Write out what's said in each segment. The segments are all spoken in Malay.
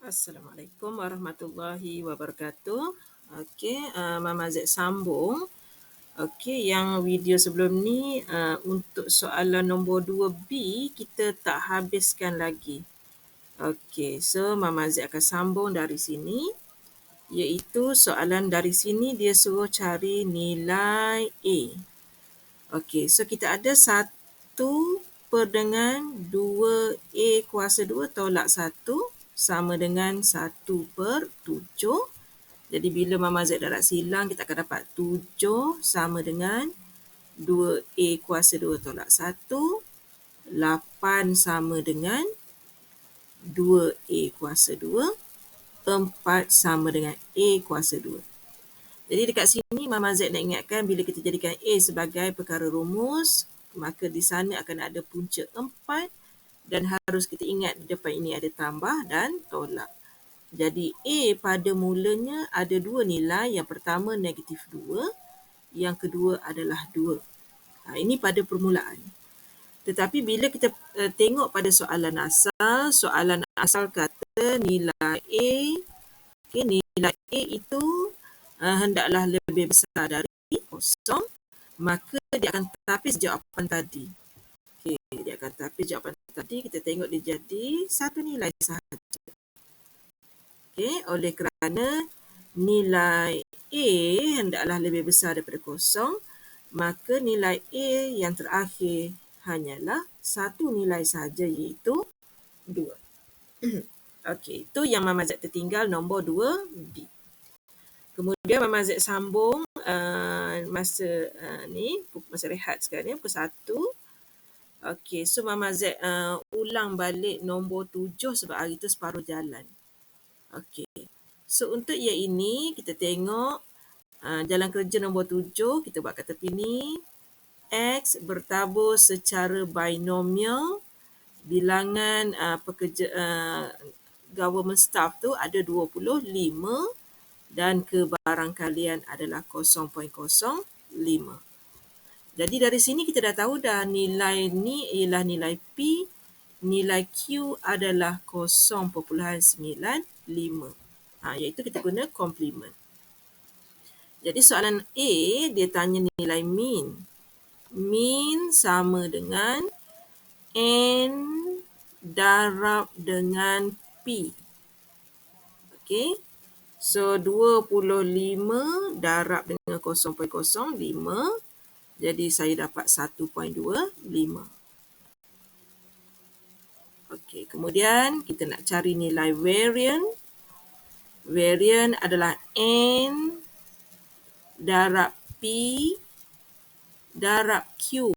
Assalamualaikum warahmatullahi wabarakatuh. Okey, Mama Z sambung. Okey, yang video sebelum ni untuk soalan nombor 2B kita tak habiskan lagi. Okey, so Mama Z akan sambung dari sini. Iaitu soalan dari sini dia suruh cari nilai A. Okey, so kita ada 1 per dengan 2A kuasa 2 tolak 1 sama dengan 1/7. Jadi bila Mama Z darab silang, kita akan dapat 7 sama dengan 2A kuasa 2 tolak 1. 8 sama dengan 2A kuasa 2. 4 sama dengan A kuasa 2. Jadi dekat sini Mama Z nak ingatkan bila kita jadikan A sebagai perkara rumus, maka di sana akan ada punca 4 dan harus kita ingat di depan ini ada tambah dan tolak. Jadi A pada mulanya ada 2 nilai. Yang pertama negatif 2, yang kedua adalah 2. Ini pada permulaan. Tetapi bila kita tengok pada soalan asal kata nilai A, nilai A itu hendaklah lebih besar dari kosong, maka dia akan tapis jawapan tadi. Dia akan tapis jawapan tadi. Kita tengok dia jadi satu nilai sahaja. Oleh kerana nilai A hendaklah lebih besar daripada kosong, maka nilai A yang terakhir hanyalah satu nilai sahaja, iaitu 2. Okey, itu yang Mama Z tertinggal nombor 2B. Kemudian Mama Z sambung masa rehat sekarang ni pukul 1. Okey, so Mama Z ulang balik nombor 7 sebab hari tu separuh jalan. Okey, so untuk ia ini kita tengok jalan kerja nombor 7, kita buat kat tepi ni. X bertabur secara binomial. Bilangan pekerja government staff tu ada 25 dan kebarangkalian adalah 0.05. Jadi dari sini kita dah tahu dah nilai ni ialah nilai P, nilai Q adalah 0.95. Iaitu kita guna komplement. Jadi soalan A dia tanya nilai mean. Mean sama dengan N darab dengan P. Okey. So 25 darab dengan 0.05. Jadi saya dapat 1.25. Okey, kemudian kita nak cari nilai variant. Variant adalah N darab P darab Q.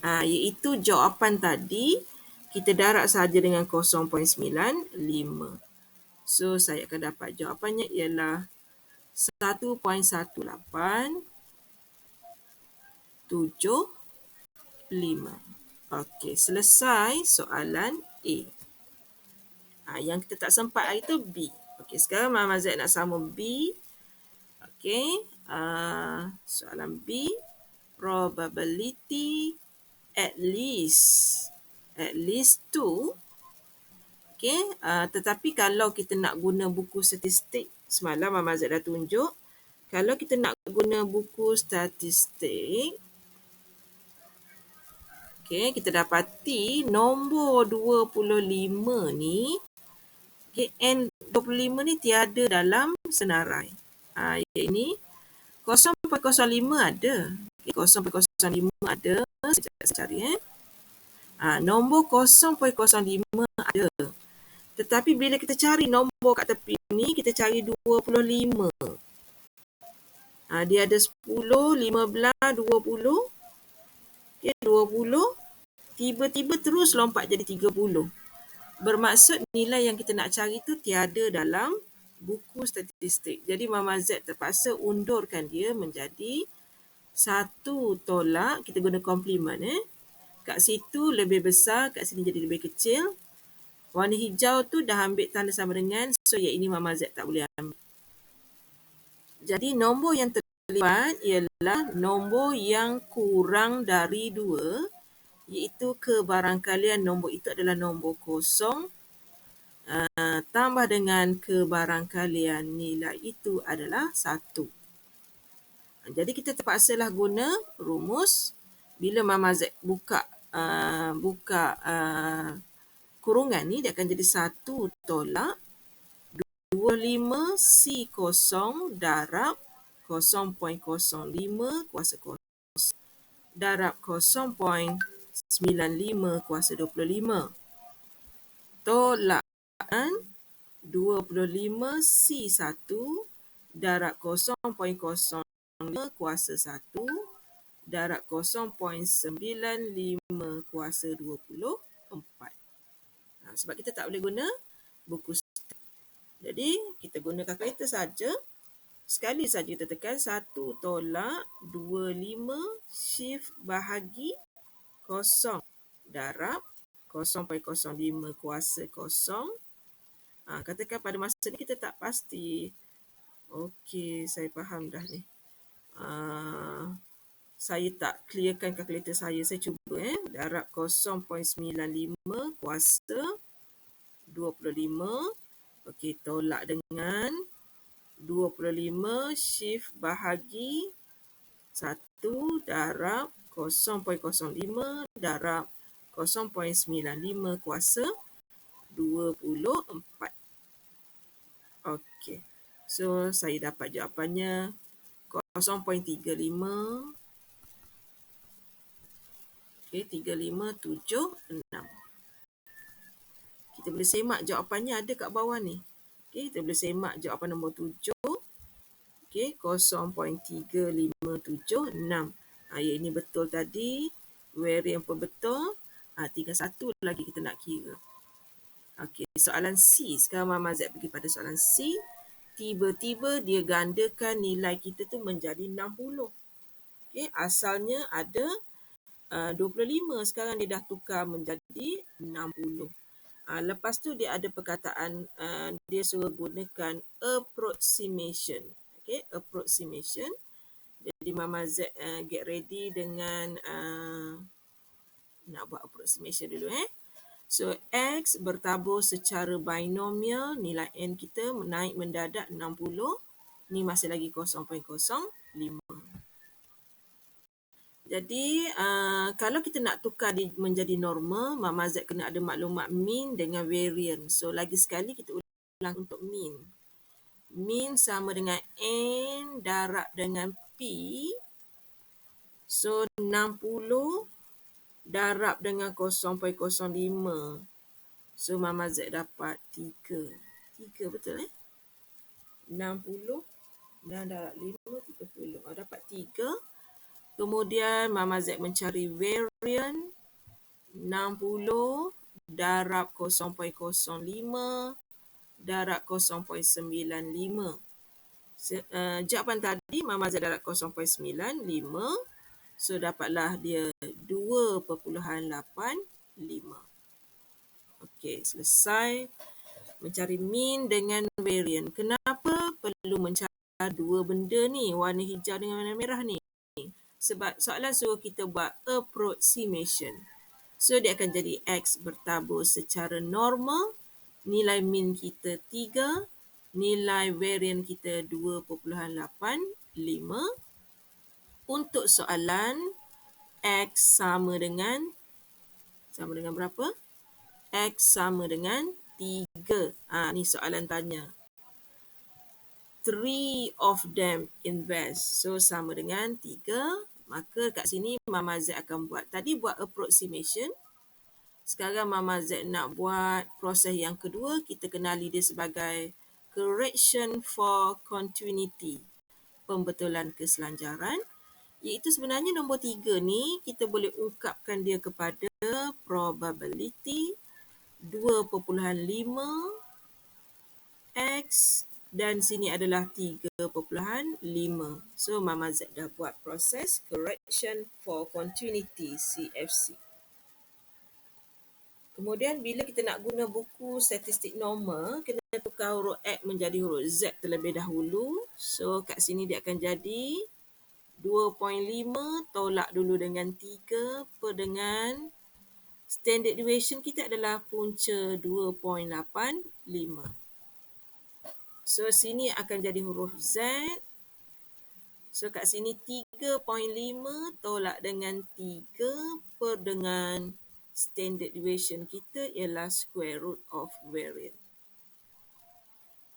Iaitu jawapan tadi kita darab saja dengan 0.95. So saya akan dapat jawapannya ialah 1.1875. Okey, selesai soalan A. Yang kita tak sempat hari tu B. Okey, sekarang Mama Z nak sambung B. Okey, soalan B. Probability at least 2. Okey, tetapi kalau kita nak guna buku statistik, semalam Mama Z dah tunjuk, kalau kita nak guna buku statistik, okey, kita dapati nombor 25 ni, N 25 ni tiada dalam senarai. Ini 0.05 ada. 0.05 ada. Sekejap saya cari. Nombor 0.05 ada. Tetapi bila kita cari nombor kat tepi ni, kita cari 25. Dia ada 10, 15, 20. Okay, 20. Tiba-tiba terus lompat jadi 30. Bermaksud nilai yang kita nak cari tu tiada dalam buku statistik. Jadi Mama Z terpaksa undurkan dia menjadi 1 tolak, kita guna komplement. Kat situ lebih besar, kat sini jadi lebih kecil. Warna hijau tu dah ambil tanda sama dengan, so yang ini Mama Z tak boleh ambil. Jadi nombor yang terlibat ialah nombor yang kurang dari 2, iaitu kebarangkalian nombor itu adalah nombor kosong. tambah dengan kebarangkalian nilai itu adalah 1. Jadi kita terpaksalah guna rumus. Bila Mama Z buka kurungan ni, dia akan jadi 1 tolak 25 C0 darab 0.05 kuasa kos darab 0.95 kuasa 25 tolak 25 C1 darab 0.05 kuasa 1 darab 0.95 kuasa 24. Sebab kita tak boleh guna buku step. Jadi kita guna kalkulator saja. Sekali saja kita tekan 1 tolak 25 shift bahagi 0 darab 0.05 kuasa 0. Katakan pada masa ni kita tak pasti. Okey, saya faham dah ni. Saya tak clearkan kalkulator saya. Saya cuba darab 0.95 kuasa 25. Okey, tolak dengan 25 shift bahagi 1 darab 0.05 darab 0.95 kuasa 24. Okey. So, saya dapat jawapannya 0.35. Okey, 3576. Kita boleh semak jawapannya ada kat bawah ni. Okey, kita boleh semak jawapan nombor 7. Okey, 0.3576. Ya, ini betul tadi. Varian pun betul. Tinggal satu lagi kita nak kira. Okey, soalan C. Sekarang Mama Z pergi pada soalan C. Tiba-tiba dia gandakan nilai kita tu menjadi 60. Okey, asalnya ada 25. Sekarang dia dah tukar menjadi 60. Lepas tu dia ada perkataan, dia suruh gunakan approximation. Okay, approximation. Jadi Mama Z get ready dengan nak buat approximation dulu. So, X bertabur secara binomial. Nilai N kita naik mendadak 60. Ni masih lagi 0.05. Jadi, kalau kita nak tukar menjadi normal, Mama Z kena ada maklumat mean dengan variance. So, lagi sekali kita ulang untuk mean. Mean sama dengan N darab dengan P. So, 60 darab dengan 0.05. So, Mama Z dapat 3. 3 betul 60 dan darab 5, 30. Dapat 3. Kemudian Mama Z mencari variant 60 darab 0.05 darab 0.95. Jawapan tadi Mama Z darab 0.95. So dapatlah dia 2.85. Okey, selesai mencari mean dengan variant. Kenapa perlu mencari dua benda ni, warna hijau dengan warna merah ni? Sebab soalan suruh kita buat approximation. So, dia akan jadi X bertabur secara normal. Nilai mean kita 3. Nilai variant kita 2.85. Untuk soalan, X sama dengan berapa? X sama dengan 3. Ni soalan tanya. 3 of them invest. So, sama dengan 3. Maka kat sini Mama Z akan buat. Tadi buat approximation. Sekarang Mama Z nak buat proses yang kedua. Kita kenali dia sebagai correction for continuity. Pembetulan keselanjaran. Iaitu sebenarnya nombor 3 ni kita boleh ungkapkan dia kepada probability 2.5 X dan sini adalah 3.5. So, Mama Z dah buat proses correction for continuity CFC. Kemudian, bila kita nak guna buku statistik normal, kena tukar huruf X menjadi huruf Z terlebih dahulu. So, kat sini dia akan jadi 2.5 tolak dulu dengan 3 per dengan Standard deviation kita adalah punca 2.85. So, sini akan jadi huruf Z. So, kat sini 3.5 tolak dengan 3 per dengan standard deviation kita ialah square root of variance.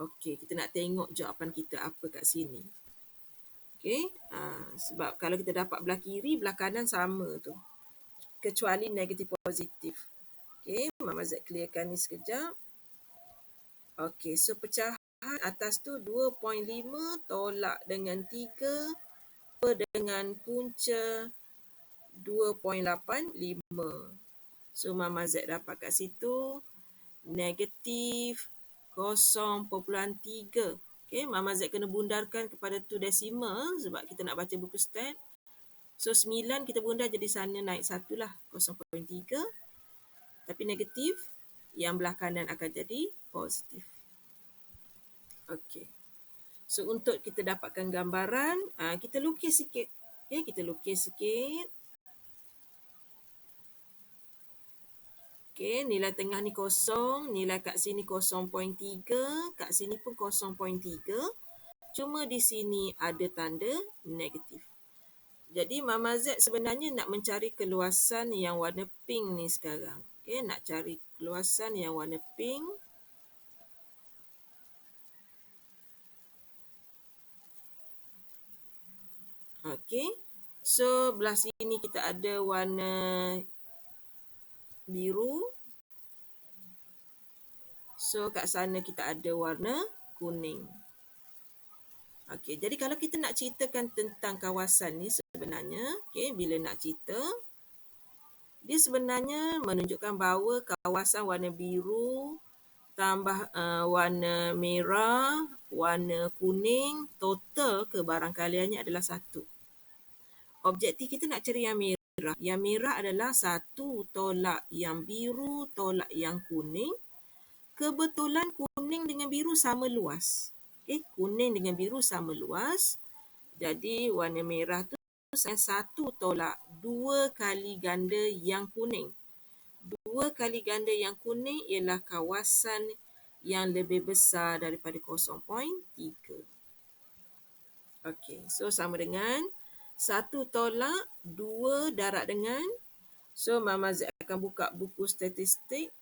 Okey, kita nak tengok jawapan kita apa kat sini. Okey, sebab kalau kita dapat belah kiri, belah kanan sama tu. Kecuali negatif positif. Okey, Mama Z clearkan ni sekejap. Okey, so pecahan atas tu 2.5 tolak dengan 3 per dengan punca 2.85. So, Mama Z dapat kat situ negatif 0.3. Okay, Mama Z kena bundarkan kepada tu decimal sebab kita nak baca buku stat. So, 9 kita bundar jadi sana naik 1 lah, 0.3. Tapi negatif, yang belah kanan akan jadi positif. Okey. So, untuk kita dapatkan gambaran, kita lukis sikit. Okay, kita lukis sikit. Okey, nilai tengah ni kosong, nilai kat sini 0.3, kat sini pun 0.3. Cuma di sini ada tanda negatif. Jadi Mama Z sebenarnya nak mencari keluasan yang warna pink ni sekarang. Okey, nak cari keluasan yang warna pink. Okey. So, belah sini kita ada warna biru. So, kat sana kita ada warna kuning. Okey, jadi kalau kita nak ceritakan tentang kawasan ni sebenarnya, okey, bila nak cerita, dia sebenarnya menunjukkan bahawa kawasan warna biru tambah warna merah, warna kuning, total kebarangkaliannya adalah 1. Objektif kita nak cari yang merah. Yang merah adalah 1 tolak yang biru tolak yang kuning. Kebetulan kuning dengan biru sama luas. Okay, kuning dengan biru sama luas. Jadi warna merah tu 1 tolak 2 kali ganda yang kuning. 2 kali ganda yang kuning ialah kawasan yang lebih besar daripada 0.3. Okey, so sama dengan 1 tolak 2 darab dengan. So, Mama Z akan buka buku statistik.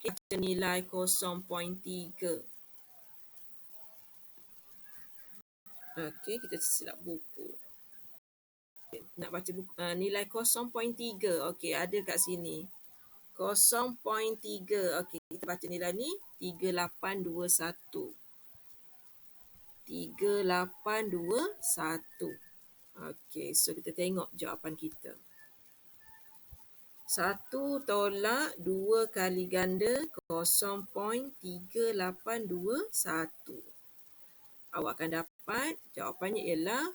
Kita nilai 0.3. Okey, kita silap buku. Nak baca buku, nilai 0.3. Okey, ada kat sini. 0.3. Okey, kita baca nilai ni 3821. 3821. Okey, so kita tengok jawapan kita. 1 tolak 2 kali ganda 0.3821. Awak akan dapat jawapannya ialah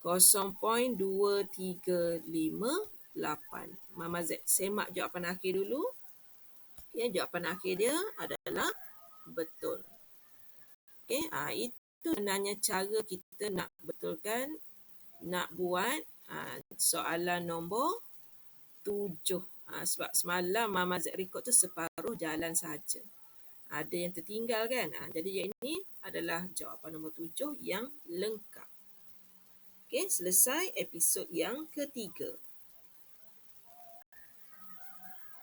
0.2358. Mama Z semak jawapan akhir dulu. Okay, jawapan akhir dia adalah betul. Okay, itu sebenarnya cara kita nak betulkan, nak buat soalan nombor 7. Sebab semalam Mama Z record tu separuh jalan saja. Ada yang tertinggal kan? Jadi yang ini adalah jawapan nombor 7 yang lengkap. Okey, selesai episod yang ketiga.